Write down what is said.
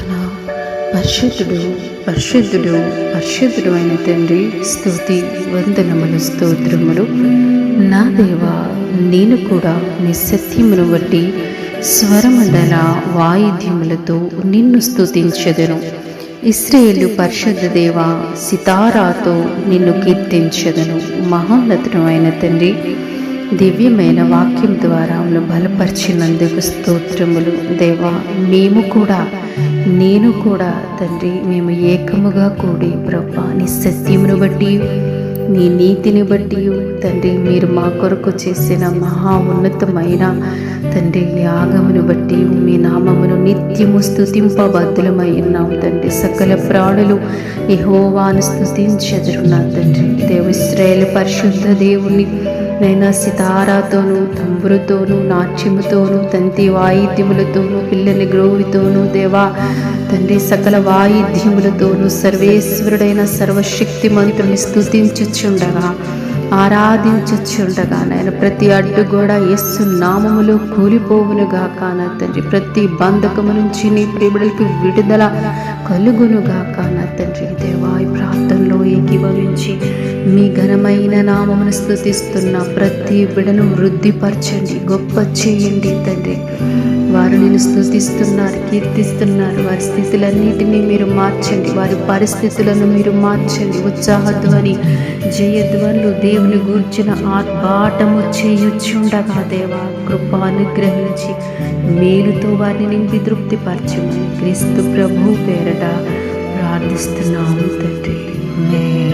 ప్రార్థన. పరిశుద్ధుడు పరిశుద్ధుడు పరిశుద్ధుడు అయిన తండ్రి, స్తుతి వందనములు స్తోత్రములు. నా దేవా, నేను కూడా నీ సత్యమును బట్టి స్వరమండల వాయిద్యములతో నిన్ను స్తుతించెదను. ఇశ్రాయేలు పరిశుద్ధ దేవ, సితారాతో నిన్ను కీర్తించెదను. మహోన్నతుడు అయిన తండ్రి, దివ్యమైన వాక్యం ద్వారా బలపరిచినందుకు స్తోత్రములు. దేవా, నేను కూడా తండ్రి, మేము ఏకముగా కూడి ప్రభా నీ సత్యమును బట్టి నీ నీతిని బట్టి తండ్రి, మీరు మా కొరకు చేసిన మహా ఉన్నతమైన తండ్రి యాగమును బట్టి మీ నామమును నిత్యము స్తుతింపబద్ధులమై ఉన్నాము తండ్రి. సకల ప్రాణులు యెహోవాను స్తుతించెదరు నా తండ్రి. ఇశ్రాయేలు పరిశుద్ధ దేవుని నైనా సితారాతోనూ, తంబురుతోనూ, నాట్యముతోనూ, తంతి వాయిద్యములతోనూ, పిల్లని గ్రోవితోనూ దేవా తండ్రి, సకల వాయిద్యములతోనూ సర్వేశ్వరుడైన సర్వశక్తిమంతుని స్తుతించుచుండగా, ఆరాధించుచుండగా నాయన ప్రతి అడ్డు కూడా యేసు నామములో కూలిపోవునుగాక నా తండ్రి. ప్రతి బంధకము నుంచి నీ ప్రియబిడలకు విడుదల కలుగునుగాక నా తండ్రి. దేవా, ఈ ప్రార్థనలో ఏకీభవించి మీ ఘనమైన నామమును స్తుతిస్తున్న ప్రతి బిడను వృద్ధిపరచండి, గొప్ప చేయండి తండ్రి. వారు నిన్ను స్తుతిస్తున్నారు, కీర్తిస్తున్నారు. వారి స్థితులన్నిటినీ మీరు మార్చండి, వారి పరిస్థితులను మీరు మార్చండి. ఉత్సాహధ్వని, జయధ్వనులు, దేవుని గూర్చిన ఆర్భాటము చేయుచుండగా దేవా కృప అనుగ్రహించి మేలుతో వారిని నింపి తృప్తిపరచమని క్రీస్తు ప్రభు పేరట ప్రార్థిస్తున్నాము తండ్రి. ఆమేన్.